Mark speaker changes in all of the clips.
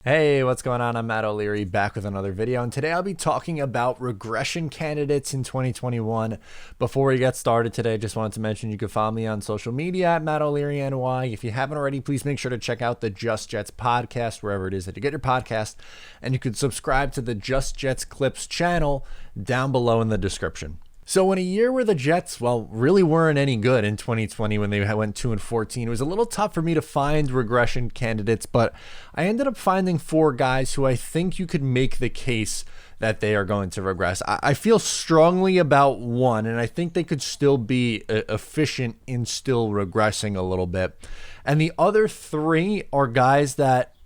Speaker 1: Hey, what's going on? I'm Matt O'Leary back with another video, and today I'll be talking about regression candidates in 2021. Before we get started today, I just wanted to mention you can follow me on social media at Matt O'Leary NY. If you haven't already, please make sure to check out the Just Jets podcast, wherever it is that you get your podcast, and you can subscribe to the Just Jets Clips channel down below in the description. So in a year where the Jets, really weren't any good in 2020 when they went 2-14, it was a little tough for me to find regression candidates, but I ended up finding four guys who I think you could make the case that they are going to regress. I feel strongly about one, and I think they could still be efficient in still regressing a little bit. And the other three are guys that,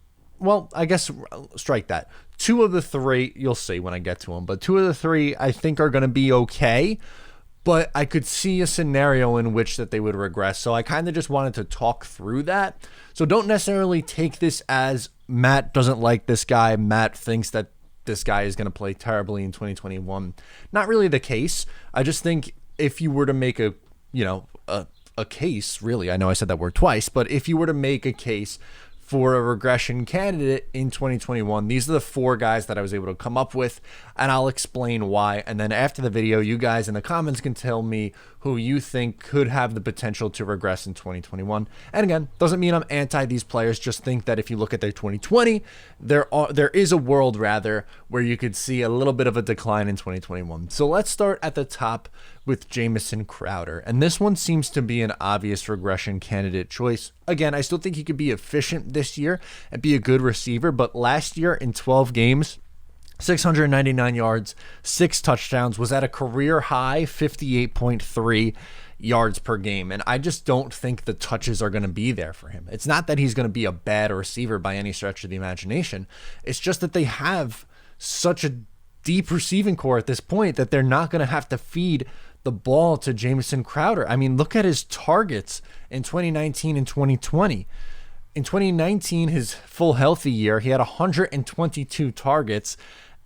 Speaker 1: I guess strike that. Two of the three, you'll see when I get to them, but two of the three I think are going to be okay, but I could see a scenario in which that they would regress. So I kind of just wanted to talk through that. So don't necessarily take this as Matt doesn't like this guy. Matt thinks that this guy is going to play terribly in 2021. Not really the case. I just think if you were to make a case, really, I know I said that word twice, but if you were to make a case for a regression candidate in 2021, these are the four guys that I was able to come up with, and I'll explain why. And then after the video, you guys in the comments can tell me who you think could have the potential to regress in 2021. And again, doesn't mean I'm anti these players, just think that if you look at their 2020, there is a world rather where you could see a little bit of a decline in 2021. So let's start at the top with Jamison Crowder. And this one seems to be an obvious regression candidate choice. Again, I still think he could be efficient this year and be a good receiver, but last year in 12 games, 699 yards, 6 touchdowns, was at a career high 58.3 yards per game. And I just don't think the touches are going to be there for him. It's not that he's going to be a bad receiver by any stretch of the imagination. It's just that they have such a deep receiving core at this point that they're not going to have to feed the ball to Jamison Crowder. I mean, look at his targets in 2019 and 2020. In 2019, his full healthy year, he had 122 targets,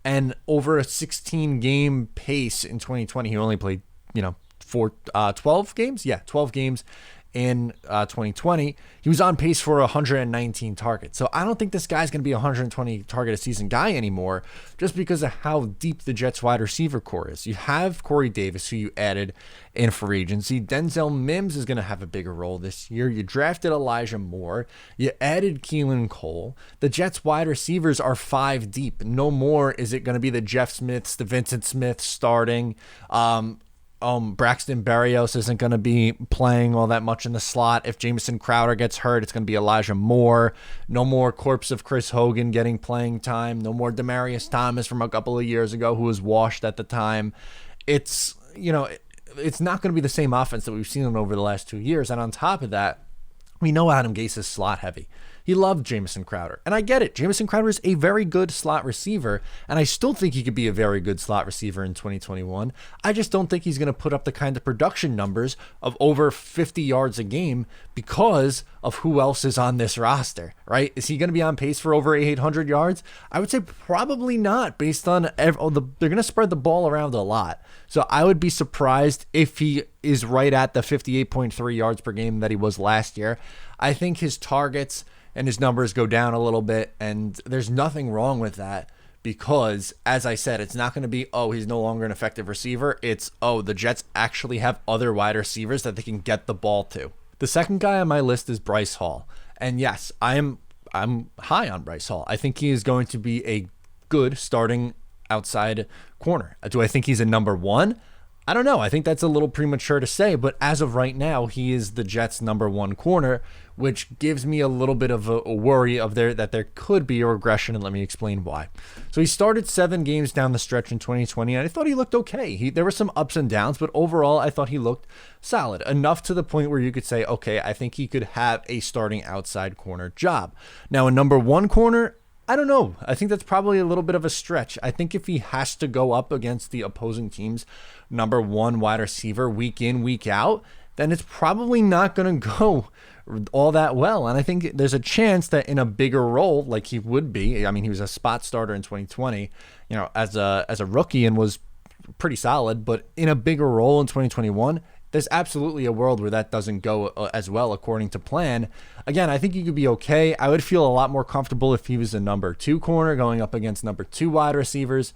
Speaker 1: and over a 16-game pace in 2020, he only played, 12 games? Yeah, 12 games in 2020. He was on pace for 119 targets. So I don't think this guy's going to be a 120 target a season guy anymore, just because of how deep the Jets wide receiver core is. You have Corey Davis, who you added in free agency. Denzel Mims is going to have a bigger role this year. You drafted Elijah Moore. You added Keelan Cole. The Jets wide receivers are 5 deep. No more is it going to be the Jeff Smiths, the Vincent Smiths starting. Braxton Berrios isn't going to be playing all that much in the slot. If Jamison Crowder gets hurt, it's going to be Elijah Moore. No more corpse of Chris Hogan getting playing time. No more Demaryius Thomas from a couple of years ago who was washed at the time. It's not going to be the same offense that we've seen over the last 2 years. And on top of that, we know Adam Gase is slot heavy. He loved Jamison Crowder. And I get it. Jamison Crowder is a very good slot receiver, and I still think he could be a very good slot receiver in 2021. I just don't think he's going to put up the kind of production numbers of over 50 yards a game because of who else is on this roster, right? Is he going to be on pace for over 800 yards? I would say probably not, based on they're going to spread the ball around a lot. So I would be surprised if he is right at the 58.3 yards per game that he was last year. I think his targets and his numbers go down a little bit, and there's nothing wrong with that because, as I said, it's not going to be, he's no longer an effective receiver. It's, the Jets actually have other wide receivers that they can get the ball to. The second guy on my list is Bryce Hall. And yes, I'm high on Bryce Hall. I think he is going to be a good starting outside corner. Do I think he's a number one? I don't know. I think that's a little premature to say, but as of right now, he is the Jets' number one corner, which gives me a little bit of a worry that there could be a regression, and let me explain why. So he started 7 games down the stretch in 2020, and I thought he looked okay. There were some ups and downs, but overall, I thought he looked solid, enough to the point where you could say, okay, I think he could have a starting outside corner job. Now, a number one corner, I don't know. I think that's probably a little bit of a stretch. I think if he has to go up against the opposing team's number one wide receiver week in, week out, then it's probably not going to go all that well. And I think there's a chance that in a bigger role, like he would be, I mean, he was a spot starter in 2020, as a rookie and was pretty solid, but in a bigger role in 2021, there's absolutely a world where that doesn't go as well according to plan. Again, I think you could be okay. I would feel a lot more comfortable if he was a number 2 corner going up against number 2 wide receivers.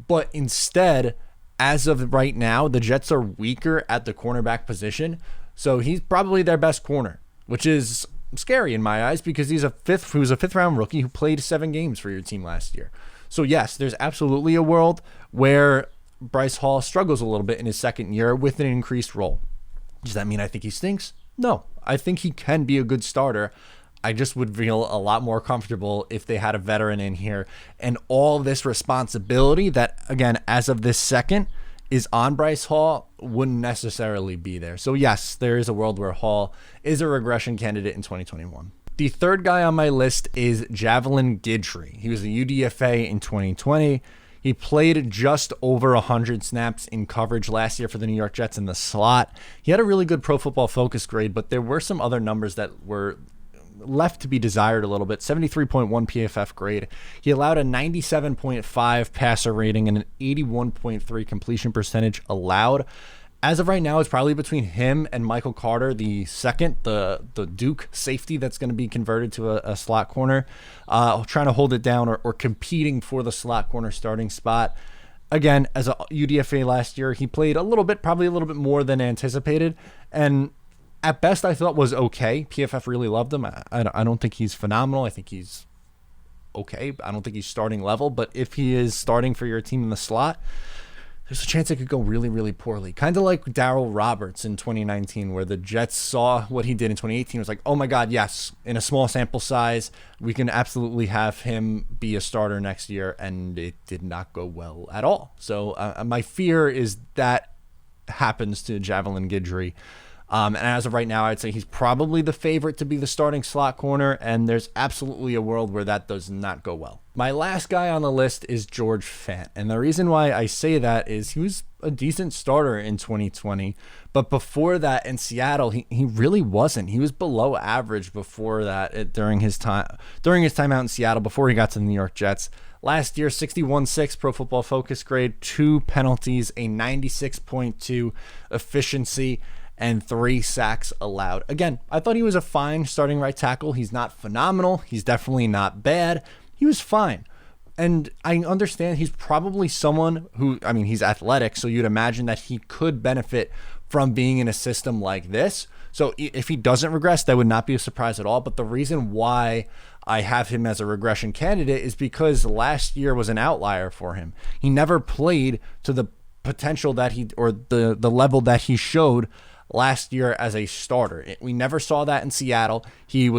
Speaker 1: But instead, as of right now, the Jets are weaker at the cornerback position. So he's probably their best corner, which is scary in my eyes because he was a 5th round rookie who played 7 games for your team last year. So yes, there's absolutely a world where Bryce Hall struggles a little bit in his second year with an increased role. Does that mean I think he stinks? No, I think he can be a good starter. I just would feel a lot more comfortable if they had a veteran in here, and all this responsibility that, again, as of this second is on Bryce Hall wouldn't necessarily be there. So yes, there is a world where Hall is a regression candidate in 2021. The third guy on my list is Javelin Guidry. He was a UDFA in 2020. He played just over 100 snaps in coverage last year for the New York Jets in the slot. He had a really good Pro Football Focus grade, but there were some other numbers that were left to be desired a little bit. 73.1 PFF grade. He allowed a 97.5 passer rating and an 81.3 completion percentage allowed. As of right now, it's probably between him and Michael Carter, the second, the Duke safety that's going to be converted to a slot corner, trying to hold it down or competing for the slot corner starting spot. Again, as a UDFA last year, he played a little bit, probably a little bit more than anticipated, and at best I thought was okay. PFF really loved him. I don't think he's phenomenal. I think he's okay. I don't think he's starting level, but if he is starting for your team in the slot, there's a chance it could go really, really poorly. Kind of like Darryl Roberts in 2019, where the Jets saw what he did in 2018. It was like, oh my God, yes, in a small sample size, we can absolutely have him be a starter next year, and it did not go well at all. So my fear is that happens to Javelin Guidry. And as of right now, I'd say he's probably the favorite to be the starting slot corner, and there's absolutely a world where that does not go well. My last guy on the list is George Fant, and the reason why I say that is he was a decent starter in 2020, but before that in Seattle, he really wasn't. He was below average before that during his time out in Seattle before he got to the New York Jets. Last year, 61.6 Pro Football Focus grade, 2 penalties, a 96.2 efficiency, and 3 sacks allowed. Again, I thought he was a fine starting right tackle. He's not phenomenal. He's definitely not bad. He was fine. And I understand he's probably someone who, I mean, he's athletic, so you'd imagine that he could benefit from being in a system like this. So if he doesn't regress, that would not be a surprise at all. But the reason why I have him as a regression candidate is because last year was an outlier for him. He never played to the potential that the level that he showed last year as a starter. We never saw that in Seattle. He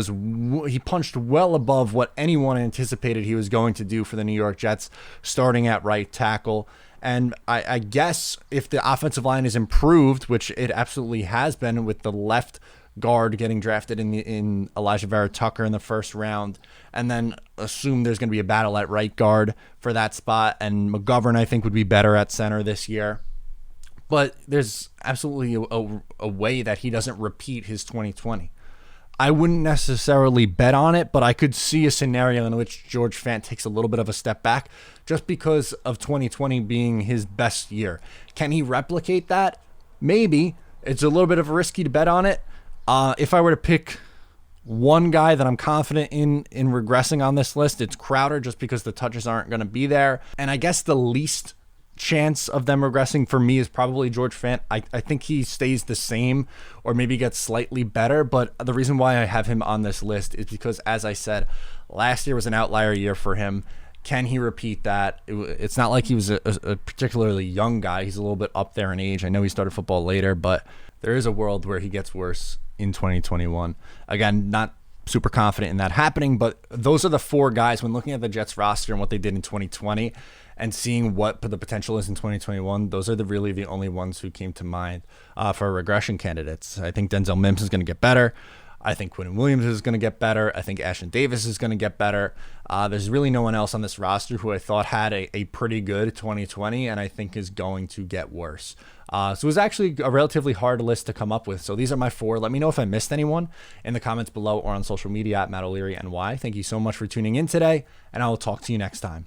Speaker 1: punched well above what anyone anticipated he was going to do for the New York Jets, starting at right tackle. And I guess if the offensive line is improved, which it absolutely has been with the left guard getting drafted in Elijah Vera Tucker in the first round, and then assume there's going to be a battle at right guard for that spot, and McGovern I think would be better at center this year. But there's absolutely a way that he doesn't repeat his 2020. I wouldn't necessarily bet on it, but I could see a scenario in which George Fant takes a little bit of a step back just because of 2020 being his best year. Can he replicate that? Maybe. It's a little bit of a risky to bet on it. If I were to pick one guy that I'm confident in regressing on this list, it's Crowder, just because the touches aren't going to be there. And I guess the least chance of them regressing for me is probably George Fant. I think he stays the same or maybe gets slightly better, but the reason why I have him on this list is because, as I said, last year was an outlier year for him. Can he repeat that? It's not like he was a particularly young guy. He's a little bit up there in age. I know he started football later, but there is a world where he gets worse in 2021. Again, not super confident in that happening, but those are the 4 guys when looking at the Jets roster and what they did in 2020 and seeing what the potential is in 2021. Those are really the only ones who came to mind for regression candidates. I think Denzel Mims is going to get better. I think Quinnen Williams is going to get better. I think Ashton Davis is going to get better. There's really no one else on this roster who I thought had a pretty good 2020 and I think is going to get worse. So it was actually a relatively hard list to come up with. So these are my 4. Let me know if I missed anyone in the comments below or on social media at Matt O'Leary NY. Thank you so much for tuning in today, and I will talk to you next time.